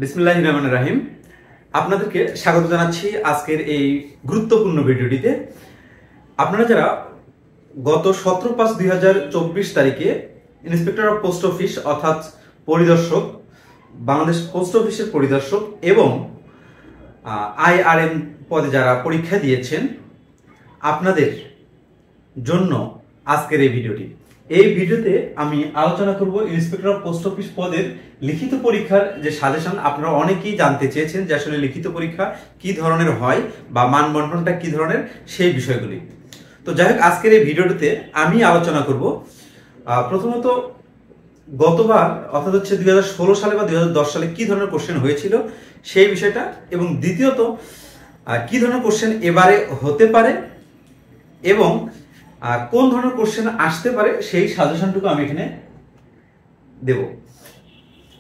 বিসমিল্লাহির রহমানির রহিম। আপনাদেরকে স্বাগত জানাচ্ছি আজকের এই গুরুত্বপূর্ণ ভিডিওটিতে। আপনারা যারা গত 17/5/2024 তারিখে ইন্সপেক্টর অফ পোস্ট অফিস অর্থাৎ পরিদর্শক, বাংলাদেশ পোস্ট অফিসের পরিদর্শক এবং IRM পদে যারা পরীক্ষা দিয়েছেন, আপনাদের জন্য আজকের এই ভিডিওটি। এই ভিডিওতে আমি আলোচনা করব ইন্সপেক্টর অফ পোস্ট অফিস পদের লিখিত পরীক্ষার যে সাজেশন। আপনারা অনেকেই জানতে চেয়েছেন যে আসলে লিখিত পরীক্ষা কি ধরনের হয় বা মানবন্টনটা কি ধরনের, সেই বিষয়গুলি। তো যাই হোক, আজকের এই ভিডিওটিতে আমি আলোচনা করব প্রথমত গতবার অর্থাৎ 2016 সালে বা 2010 সালে কি ধরনের কোশ্চেন হয়েছিল সেই বিষয়টা, এবং দ্বিতীয়ত কি ধরনের কোশ্চেন এবারে হতে পারে এবং কোন ধরনের কোশ্চেন আসতে পারে সেই সাজেশনটুকু আমি এখানে দেব।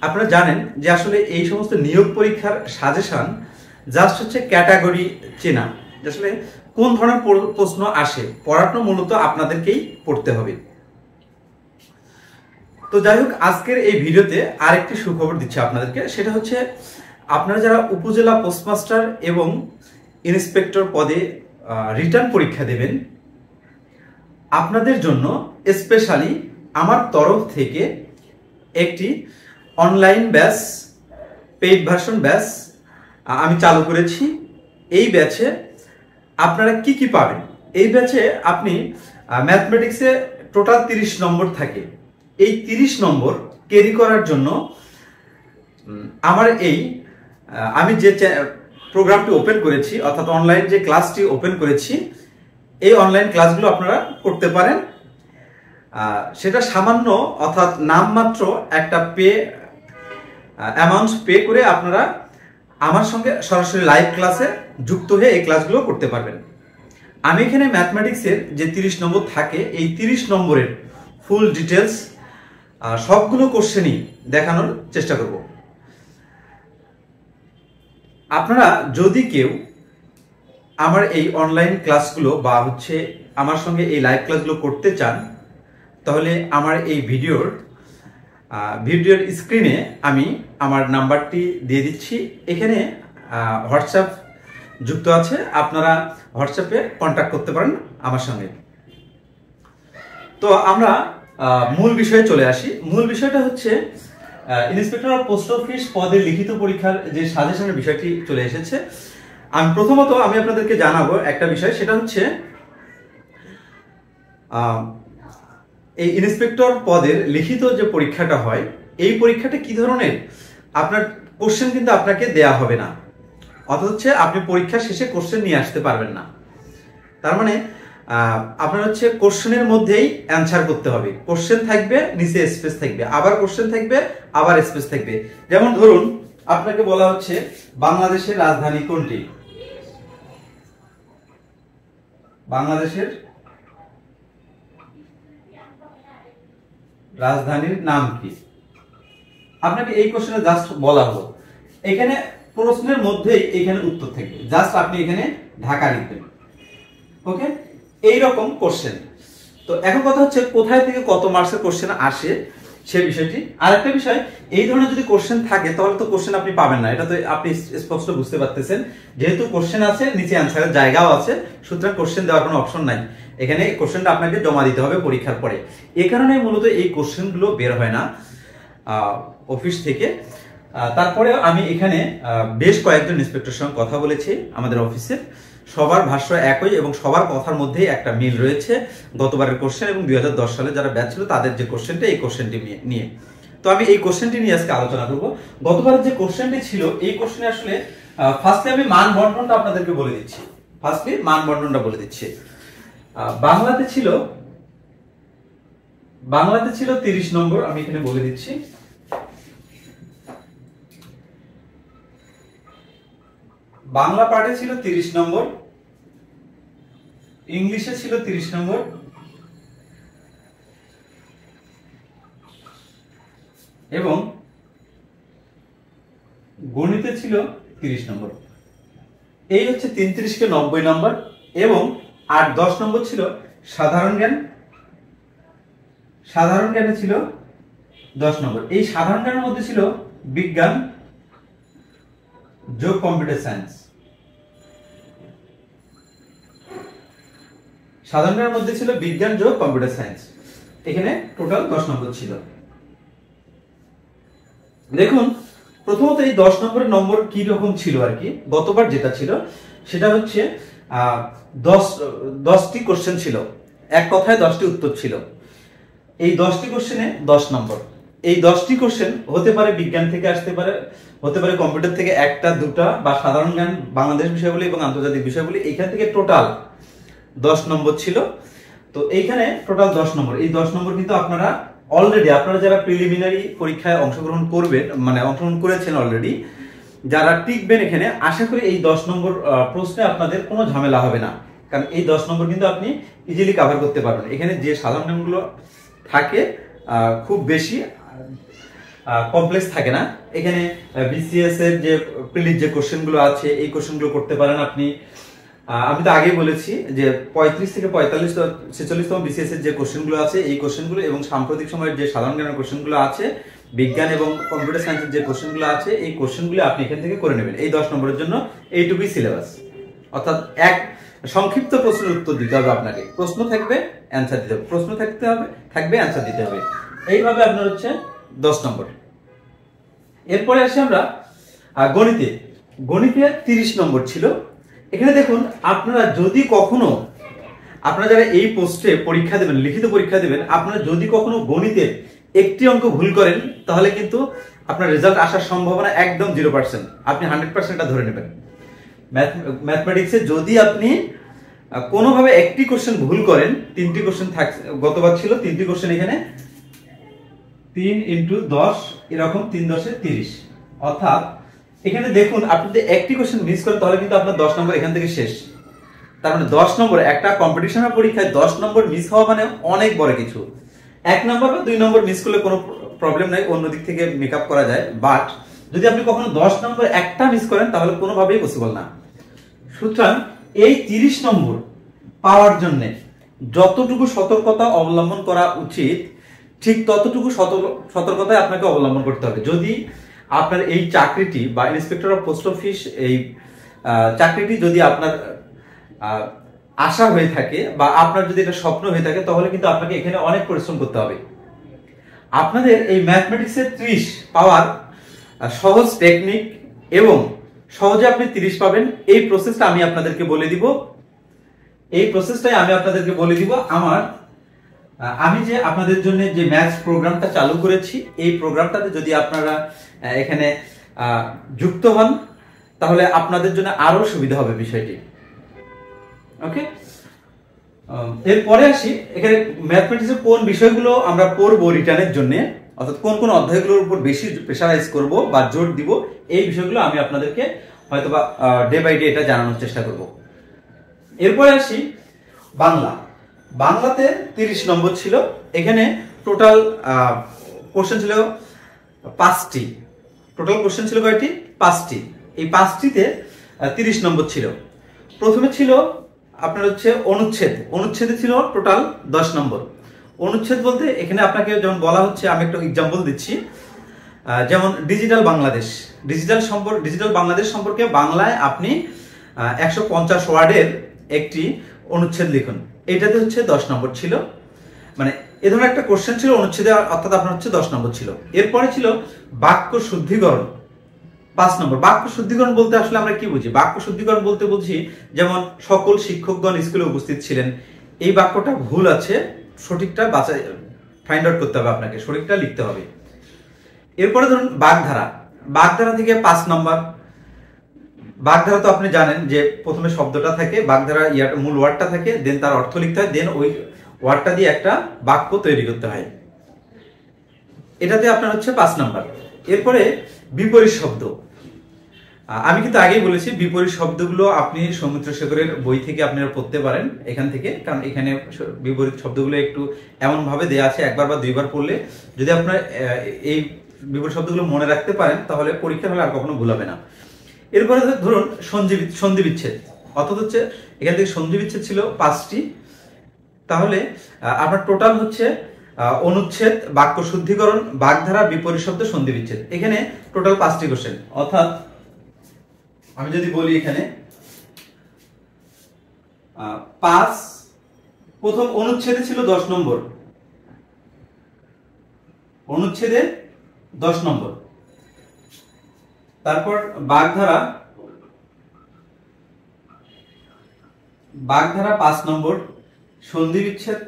আপনারা জানেন যে আসলে এই সমস্ত নিয়োগ পরীক্ষার সাজেশন জাস্ট হচ্ছে ক্যাটাগরি চেনা, আসলে কোন ধরনের প্রশ্ন আসে, পড়াটা মূলত আপনাদেরকেই পড়তে হবে। তো যাই হোক, আজকের এই ভিডিওতে আরেকটি সুখবর দিচ্ছি আপনাদেরকে, সেটা হচ্ছে আপনারা যারা উপজেলা পোস্টমাস্টার এবং ইন্সপেক্টর পদে রিটার্ন পরীক্ষা দেবেন, আপনাদের জন্য স্পেশালি আমার তরফ থেকে একটি online batch, paid version batch আমি চালু করেছি। এই ব্যাচে আপনারা কি কি পাবেন? এই ব্যাচে আপনি ম্যাথমেটিক্সে টোটাল 30 নম্বর থাকে। এই 30 নম্বর ক্যারি করার জন্য আমার আমি যে প্রোগ্রামটি ওপেন করেছি, অর্থাৎ অনলাইন যে ক্লাসটি ওপেন করেছি, এই অনলাইন ক্লাসগুলো আপনারা করতে পারেন। সেটা সামান্য অর্থাৎ নামমাত্র একটা অ্যামাউন্ট পে করে আপনারা আমার সঙ্গে সরাসরি লাইভ ক্লাসে যুক্ত হয়ে এই ক্লাসগুলো করতে পারবেন। আমি এখানে ম্যাথমেটিক্সের যে 30 নম্বর থাকে, এই 30 নম্বরের ফুল ডিটেলস সবগুলো কোশ্চেনই দেখানোর চেষ্টা করব। আপনারা যদি কেউ আমার এই অনলাইন ক্লাসগুলো বা আমার সঙ্গে এই লাইভ ক্লাসগুলো করতে চান, তাহলে আমার এই ভিডিওর স্ক্রিনে আমি আমার নাম্বারটি দিয়ে দিচ্ছি। এখানে হোয়াটসঅ্যাপ যুক্ত আছে, আপনারা হোয়াটসঅ্যাপে কন্ট্যাক্ট করতে পারেন আমার সঙ্গে। তো আমরা মূল বিষয়ে চলে আসি। মূল বিষয়টা হচ্ছে ইন্সপেক্টর অফ পোস্ট অফিস পদের লিখিত পরীক্ষার যে সাজেশনের বিষয়টি চলে এসেছে। প্রথমত আমি আপনাদেরকে জানাবো একটা বিষয়, সেটা হচ্ছে এই ইন্সপেক্টর পদের লিখিত যে পরীক্ষাটা হয়, এই পরীক্ষাটা কি ধরনের, আপনার কোশ্চেন কিন্তু আপনাকে দেয়া হবে না, অর্থাৎ আপনি পরীক্ষা শেষে কোশ্চেন নিয়ে আসতে পারবেন না। তার মানে আপনার কোশ্চেনের মধ্যেই অ্যান্সার করতে হবে। কোশ্চেন থাকবে, নিচে স্পেস থাকবে, আবার কোশ্চেন থাকবে, আবার স্পেস থাকবে। যেমন ধরুন, আপনাকে বলা হচ্ছে বাংলাদেশের রাজধানী কোনটি? বাংলাদেশের রাজধানীর নাম কি? আপনাকে এই কোশ্চেনে জাস্ট বলা হলো, এখানে প্রশ্নের মধ্যেই এখানে উত্তর থাকবে, জাস্ট আপনি এখানে ঢাকা লিখবেন। ওকে, এইরকম কোশ্চেন। তো এখন কথা হচ্ছে কোথায় থেকে কত মার্কসের কোশ্চেন আসে সে বিষয়টি। আরেকটা বিষয়, এই ধরনের যদি কোশ্চেন থাকে তাহলে তো কোশ্চেন আপনি পাবেন না, এটা তো আপনি স্পষ্ট বুঝতে পারতেছেন। যেহেতু কোশ্চেন আছে, নিচে অ্যান্সারের জায়গাও আছে, সুতরাং কোশ্চেন দেওয়ার কোনো অপশন নাই। এখানে কোশ্চেনটা আপনাকে জমা দিতে হবে পরীক্ষার পরে। এই কারণে মূলত এই কোশ্চেনগুলো বের হয় না অফিস থেকে। তারপরে আমি এখানে বেশ কয়েকজন ইন্সপেক্টরের সঙ্গে কথা বলেছি আমাদের অফিসের, সবার ভাষ্য একই এবং সবার কথার মধ্যেই একটা মিল রয়েছে গতবারের কোশ্চেন এবং 2010 সালে যারা ব্যাচ ছিল তাদের যে কোশ্চেনটা, এই কোশ্চেনটি নিয়ে। তো আমি এই কোশ্চেনটি নিয়ে আজকে আলোচনা করব। গতবারের যে কোশ্চেনটি ছিল, এই কোশ্চেনে আসলে ফার্স্টে আমি মান বন্টনটা আপনাদেরকে বলে দিচ্ছি। বাংলাতে ছিল 30 নম্বর, আমি এখানে বলে দিচ্ছি। বাংলা পাঠে ছিল 30 নম্বর, ইংলিশে ছিল 30 নম্বর, এবং গণিতে ছিল 30 নম্বর। এই 33 কে 90 নম্বর, এবং 8-10 নম্বর ছিল সাধারণ জ্ঞান। সাধারণ জ্ঞানে ছিল 10 নম্বর। এই সাধারণ জ্ঞানের মধ্যে ছিল বিজ্ঞান, যোগ কম্পিউটার সায়েন্স। সাধারণের মধ্যে ছিল বিজ্ঞান যোগ কম্পিউটার সায়েন্স, এখানে টোটাল 10 নম্বর ছিল। দেখুন প্রথমত এই 10 নম্বরের নম্বর কি রকম ছিল আর কি, গতবার যেটা ছিল সেটা হচ্ছে 10টি কোশ্চেন ছিল, এক কথায় 10টি উত্তর ছিল। এই 10টি কোশ্চেনে 10 নম্বর। এই 10টি কোশ্চেন হতে পারে বিজ্ঞান থেকে আসতে পারে, হতে পারে কম্পিউটার থেকে একটা দুটা, বা সাধারণ জ্ঞান, বাংলাদেশ বিষয়গুলি এবং আন্তর্জাতিক বিষয়গুলি, এখান থেকে টোটাল 10 নম্বর ছিল। তো এইখানে টোটাল 10 নম্বর। এই 10 নম্বর কিন্তু আপনারা অলরেডি, আপনারা যারা প্রিলিমিনারি পরীক্ষায় অংশগ্রহণ করবেন, মানে অংশগ্রহণ করেছেন অলরেডি, যারা টিকবেন এখানে, আশা করি এই 10 নম্বর প্রশ্নে আপনাদের কোনো ঝামেলা হবে না, কারণ এই 10 নম্বর কিন্তু আপনি ইজিলি কভার করতে পারবেন। এখানে যে সাধারণ জ্ঞানগুলো থাকে খুব বেশি কমপ্লেক্স থাকে না। এখানে বিসিএস এর যে প্রিলিজ যে কোশ্চেনগুলো আছে, এই কোশ্চেনগুলো করতে পারেন আপনি। আমি তো আগেই বলেছি যে 35 থেকে 46তম বিসিএস এর যে কোশ্চেনগুলো আছে, এই কোশ্চেনগুলো এবং সাম্প্রতিক সময়ের যে সাধারণ জ্ঞানের কোশ্চেনগুলো আছে, বিজ্ঞান এবং কম্পিউটার সায়েন্সের যে কোশ্চেনগুলো আছে, এই কোশ্চেনগুলো আপনি এখান থেকে করে নেবেন। এই 10 নম্বরের জন্য এইটুকুই সিলেবাস, অর্থাৎ এক সংক্ষিপ্ত প্রশ্নের উত্তর দিতে হবে আপনাকে। প্রশ্ন থাকবে, অ্যান্সার দিতে হবে, প্রশ্ন থাকবে অ্যান্সার দিতে হবে। এইভাবে আপনার হচ্ছে 10 নম্বর। এরপরে আসি আমরা গণিতে। গণিতে 30 নম্বর ছিল। এখানে দেখুন, আপনারা যদি কখনো, আপনারা যারা এই পোস্টে পরীক্ষা দেবেন, লিখিত পরীক্ষা দেবেন, আপনারা যদি কখনো গণিতের একটি অঙ্ক ভুল করেন, তাহলে কিন্তু আপনার রেজাল্ট আসার সম্ভাবনা একদম 0%। আপনি 100% এটা ধরে নেবেন। ম্যাথমেটিক্সে যদি আপনি কোনোভাবে একটি কোশ্চেন ভুল করেন, 3টি কোশ্চেন গতবার ছিল 3টি কোশ্চেন, এখানে 3 × 10 এরকম 3 × 10 = 30। অর্থাৎ এখানে দেখুন, আপনি যদি একটি কোশ্চেন মিস করেন তাহলে কিন্তু আপনার 10 নম্বর এখান থেকে শেষ। তার মানে 10 নম্বর, একটা কম্পিটিশনের পরীক্ষায় 10 নম্বর মিস হওয়া মানে অনেক বড় কিছু। 1 নম্বর বা 2 নম্বর মিস করলে কোনো প্রবলেম নাই, অন্য দিক থেকে মেকআপ করা যায়। বাট যদি আপনি কখনো 10 নম্বর একটা মিস করেন তাহলে কোনোভাবেই পসিবল না। সুতরাং এই 30 নম্বর পাওয়ার জন্য যতটুকু সতর্কতা অবলম্বন করা উচিত, ঠিক ততটুকু সতর্কতায় আপনাকে অবলম্বন করতে হবে। যদি আপনার এই চাকরিটি বা ইন্সপেক্টর অফ পোস্ট অফিস, এই চাকরিটি যদি আপনার আশা হয়ে থাকে বা আপনার যদি এটা স্বপ্ন হয়ে থাকে, তাহলে কিন্তু আপনাকে এখানে অনেক পরিশ্রম করতে হবে। আপনাদের এই ম্যাথমেটিক্সের 30 পাওয়ার সহজ টেকনিক এবং সহজে আপনি 30 পাবেন, এই প্রসেসটা আমি আপনাদেরকে বলে দিব। আমি যে আপনাদের জন্য যে ম্যাথস প্রোগ্রামটা চালু করেছি, এই প্রোগ্রামটাতে যদি আপনারা এখানে যুক্ত হন, তাহলে আপনাদের জন্য আরো সুবিধা হবে বিষয়টি। ওকে, এরপরে আসি, এখানে ম্যাথমেটিক্সের কোন বিষয়গুলো আমরা পড়বো রিটার্নের জন্য, অর্থাৎ কোন কোন অধ্যায়গুলোর উপর বেশি প্রেসারাইজ করব বা জোর দিব, এই বিষয়গুলো আমি আপনাদেরকে হয়তোবা ডে বাই ডে এটা জানানোর চেষ্টা করব। এরপরে আসি বাংলাতে 30 নম্বর ছিল। এখানে টোটাল কোশ্চেন ছিল 5টি। টোটাল কোশ্চেন ছিল কয়টি? 5টি। এই 5টিতে 30 নম্বর ছিল। প্রথমে ছিল আপনার হচ্ছে অনুচ্ছেদে ছিল টোটাল 10 নম্বর। অনুচ্ছেদ বলতে এখানে আপনাকে যেমন বলা হচ্ছে, আমি একটা এক্সাম্পল দিচ্ছি, যেমন ডিজিটাল বাংলাদেশ সম্পর্কে বাংলায় আপনি 150 ওয়ার্ডের একটি অনুচ্ছেদ লিখুন। এটাতে হচ্ছে 10 নম্বর ছিল। মানে এ ধরনের একটা কোশ্চেন ছিল অনুচ্ছেদে, অর্থাৎ আপনার হচ্ছে 10 নম্বর ছিল। এরপরে ছিল বাক্য শুদ্ধিকরণ, 5 নম্বর। বাক্য শুদ্ধিকরণ বলতে আসলে আমরা কি বুঝি? বাক্য শুদ্ধিকরণ বলতে বুঝি যেমন সকল শিক্ষকগণ স্কুলে উপস্থিত ছিলেন, এই বাক্যটা ভুল আছে, সঠিকটা ফাইন্ড আউট করতে হবে, আপনাকে সঠিকটা লিখতে হবে। এরপরে ধরুন বাগধারা থেকে 5 নম্বর। বাগধারা তো আপনি জানেন যে প্রথমে শব্দটা থাকে, বাগধারা মূল ওয়ার্ডটা থাকে, দেন তার অর্থ লিখতে হয়, দেন ওই ওয়ার্ডটা দিয়ে একটা বাক্য তৈরি করতে হয়। এটাতে আপনার হচ্ছে 5 নম্বর। এরপরে বিপরীত শব্দ। আমি কিন্তু আগেই বলেছি, বিপরীত শব্দগুলো আপনি সৌমিত্র শেখরের বই থেকে আপনারা পড়তে পারেন এখান থেকে, কারণ এখানে বিপরীত শব্দগুলো একটু এমন ভাবে দেয়া আছে, একবার বা দুইবার পড়লে যদি আপনারা এই বিপরীত শব্দগুলো মনে রাখতে পারেন, তাহলে পরীক্ষার হলে আর কখনো ভুল হবে না। এরপরে ধরুন সন্ধি বিচ্ছেদ, অর্থাৎ হচ্ছে এখান থেকে সন্ধি বিচ্ছেদ ছিল 5টি। তাহলে আপনার টোটাল হচ্ছে অনুচ্ছেদ, বাক্য শুদ্ধিকরণ, বাগধারা, বিপরীত শব্দ, সন্ধি বিচ্ছেদ, এখানে টোটাল 5টি কোশ্চেন। অর্থাৎ আমি যদি বলি এখানে 5 প্রথম অনুচ্ছেদে ছিল 10 নম্বর, অনুচ্ছেদে 10 নম্বর। তারপর বাগধারা 5 নম্বর, সন্ধি বিচ্ছেদ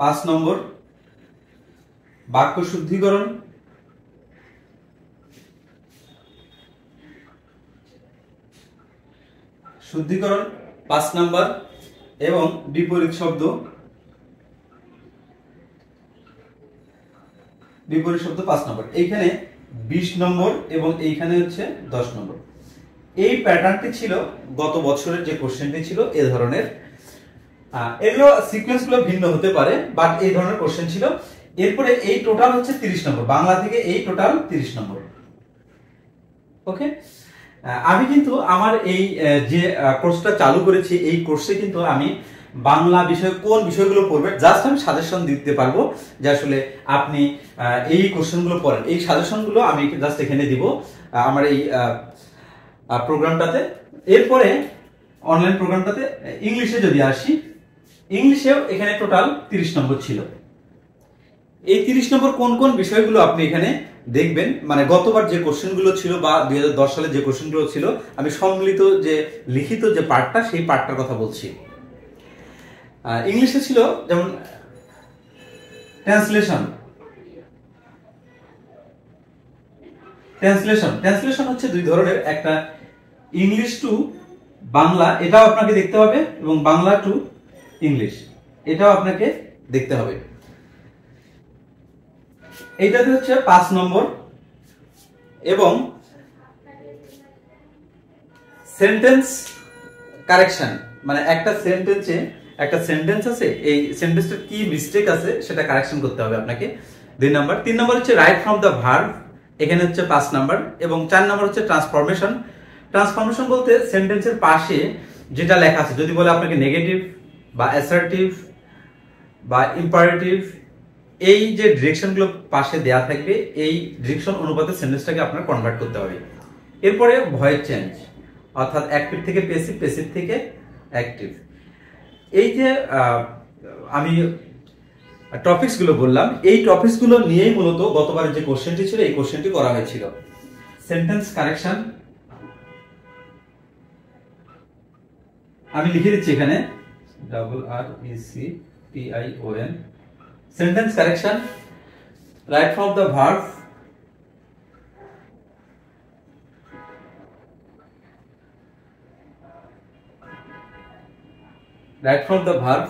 5 নম্বর, বাক্য শুদ্ধিকরণ 5 নম্বর এবং বিপরীত শব্দ 5 নম্বর। এইখানে 20 নম্বর এবং এইখানে হচ্ছে 10 নম্বর। এই প্যাটার্নটি ছিল গত বছরের যে কোশ্চেনটি ছিল এই ধরনের। এগুলো সিকোয়েন্স গুলো ভিন্ন হতে পারে, বাট এই ধরনের কোশ্চেন ছিল। এরপরে এই টোটাল হচ্ছে 30 নম্বর, বাংলা থেকে এই টোটাল 30 নম্বর। ওকে, আমি কিন্তু আমার এই যে কোর্সটা চালু করেছি, এই কোর্সে কিন্তু আমি বাংলা বিষয়ে কোন বিষয়গুলো পড়বেন জাস্ট আমি সাজেশন দিতে পারবো, যে আসলে আপনি এই কোশ্চেনগুলো পড়েন। এই সাজেশনগুলো আমি জাস্ট এখানে দিব আমার এই প্রোগ্রামটাতে। এরপরে অনলাইন প্রোগ্রামটাতে ইংলিশে যদি আসি, ইংলিশেও এখানে টোটাল 30 নম্বর ছিল। এই 30 নম্বর কোন কোন বিষয়গুলো আপনি এখানে দেখবেন, মানে গতবার যে কোশ্চেনগুলো ছিল বা 2010 সালে যে কোশ্চেনগুলো ছিল, আমি সম্মিলিত যে লিখিত যে পার্টটা, সেই পার্টটার কথা বলছি। ইংলিশে ছিল যেমন ট্রান্সলেশন। ট্রান্সলেশন হচ্ছে দুই ধরনের, একটা ইংলিশ টু বাংলা, এটাও আপনাকে দেখতে হবে, এবং বাংলা টু ইংলিশ, এটাও আপনাকে দেখতে হবে। এইটাতে হচ্ছে 5 নম্বর। এবং সেন্টেন্স কারেকশন, মানে একটা সেন্টেন্সে একটা সেন্টেন্স আছে, এই সেন্টেন্সটার কি মিস্টেক আছে সেটা কারেকশন করতে হবে আপনাকে, 2 নম্বর। 3 নম্বর হচ্ছে রাইট ফ্রম দ্য ভার্ব, এখানে হচ্ছে 5 নম্বর। এবং 4 নম্বর হচ্ছে ট্রান্সফরমেশন। ট্রান্সফরমেশন বলতে সেন্টেন্সের পাশে যেটা লেখা আছে, যদি বলে আপনাকে নেগেটিভ বা অ্যাসার্টিভ বা ইম্পারেটিভ, এই যে ডিরেকশনগুলো পাশে দেয়া থাকবে, এই ডিরেকশন অনুপাতে সেন্টেন্সটাকে আপনার কনভার্ট করতে হবে। এরপরে ভয়েস চেঞ্জ, অর্থাৎ অ্যাক্টিভ থেকে প্যাসিভ, প্যাসিভ থেকে অ্যাক্টিভ। এই যে আমি টপিকস গুলো বললাম, এই টপিকস গুলো নিয়েই মূলত গতবারের যে কোশ্চেনটি ছিল, এই কোশ্চেনটি করা হয়েছিল। সেন্টেন্স কারেকশন আমি লিখে দিচ্ছি এখানে, RECTION। Sentence correction, right from the verb, right from the verb,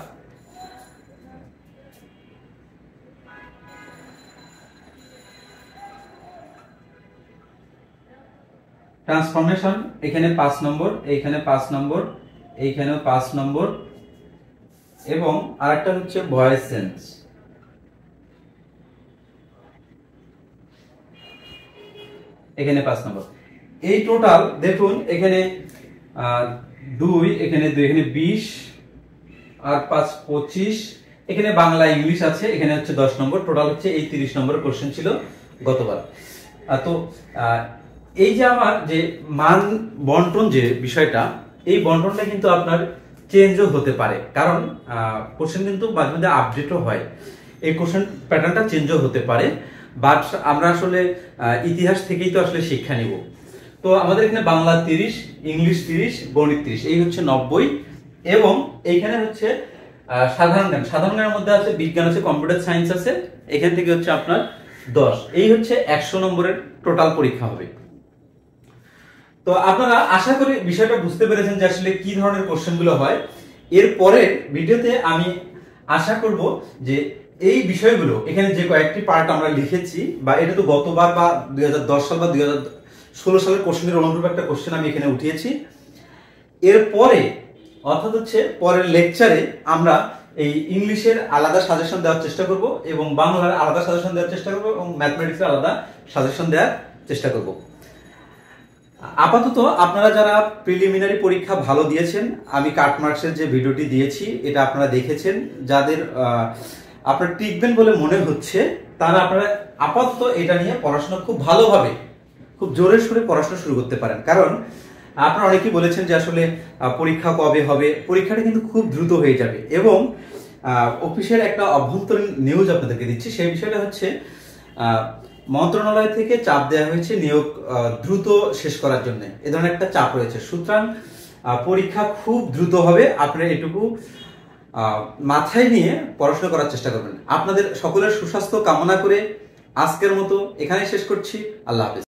transformation, এখানে 5 নম্বর, এইখানে 5 নম্বর, এইখানেও 5 নম্বর। এবং আরেকটা হচ্ছে ভয়েস চেঞ্জ, এখানে 5 নম্বর। এই টোটাল দেখুন, এখানে 2, এখানে 2, এখানে 20 আর 5 25, এখানে বাংলা ইংলিশ আছে, এখানে হচ্ছে 10 নম্বর। টোটাল হচ্ছে এই 30 নম্বরের কোশ্চেন ছিল গতবার। তো এই যে আমার যে মান বন্টন যে বিষয়টা, এই বন্টনটা কিন্তু আপনার চেঞ্জও হতে পারে, কারণ কোশ্চেন কিন্তু মাঝে মধ্যে আপডেটও হয়, এই কোশ্চেন প্যাটার্নটা চেঞ্জও হতে পারে। বাট আমরা আসলে ইতিহাস থেকেই তো আসলে শিক্ষা নিব। তো আমাদের এখানে বাংলা 30, ইংলিশ 30, গণিত 30, এই হচ্ছে 90। এবং এইখানে হচ্ছে সাধারণ জ্ঞান, সাধারণ জ্ঞানের মধ্যে আছে বিজ্ঞান আছে, কম্পিউটার সায়েন্স আছে, এখান থেকে হচ্ছে আপনার 10। এই হচ্ছে 100 নম্বরের টোটাল পরীক্ষা হবে। তো আপনারা আশা করি বিষয়টা বুঝতে পেরেছেন যে আসলে কি ধরনের কোশ্চেনগুলো হয়। এরপরে ভিডিওতে আমি আশা করব যে এই বিষয়গুলো, এখানে যে কয়েকটি পার্ট আমরা লিখেছি, বা এটা তো গতবার বা 2010 সাল বা 2016 সালের কোশ্চেনের অনুরূপ একটা কোশ্চেন আমি এখানে উঠিয়েছি। এরপরে অর্থাৎ হচ্ছে পরের লেকচারে আমরা এই ইংলিশের আলাদা সাজেশন দেওয়ার চেষ্টা করব, এবং বাংলার আলাদা সাজেশন দেওয়ার চেষ্টা করব, এবং ম্যাথমেটিক্সের আলাদা সাজেশন দেওয়ার চেষ্টা করব। আপাতত আপনারা যারা প্রিলিমিনারি পরীক্ষা ভালো দিয়েছেন, আমি কাট মার্কসের যে ভিডিওটি দিয়েছি এটা আপনারা দেখেছেন, যাদের আপনারা টিকবেন বলে মনে হচ্ছে, তারা আপনারা আপাতত এটা নিয়ে পড়াশোনা খুব ভালোভাবে, খুব জোরে সোরে পড়াশোনা শুরু করতে পারেন। কারণ আপনারা অনেকেই বলেছেন যে আসলে পরীক্ষা কবে হবে, পরীক্ষাটা কিন্তু খুব দ্রুত হয়ে যাবে। এবং অফিসের একটা অভ্যন্তরীণ নিউজ আপনাদেরকে দিচ্ছি, সেই বিষয়টা হচ্ছে মন্ত্রণালয় থেকে চাপ দেওয়া হয়েছে নিয়োগ দ্রুত শেষ করার জন্য, এ ধরনের একটা চাপ রয়েছে। সুতরাং পরীক্ষা খুব দ্রুত হবে, আপনারা এটুকু মাথায় নিয়ে পড়াশোনা করার চেষ্টা করবেন। আপনাদের সকলের সুস্বাস্থ্য কামনা করে আজকের মতো এখানে শেষ করছি। আল্লাহ হাফেজ।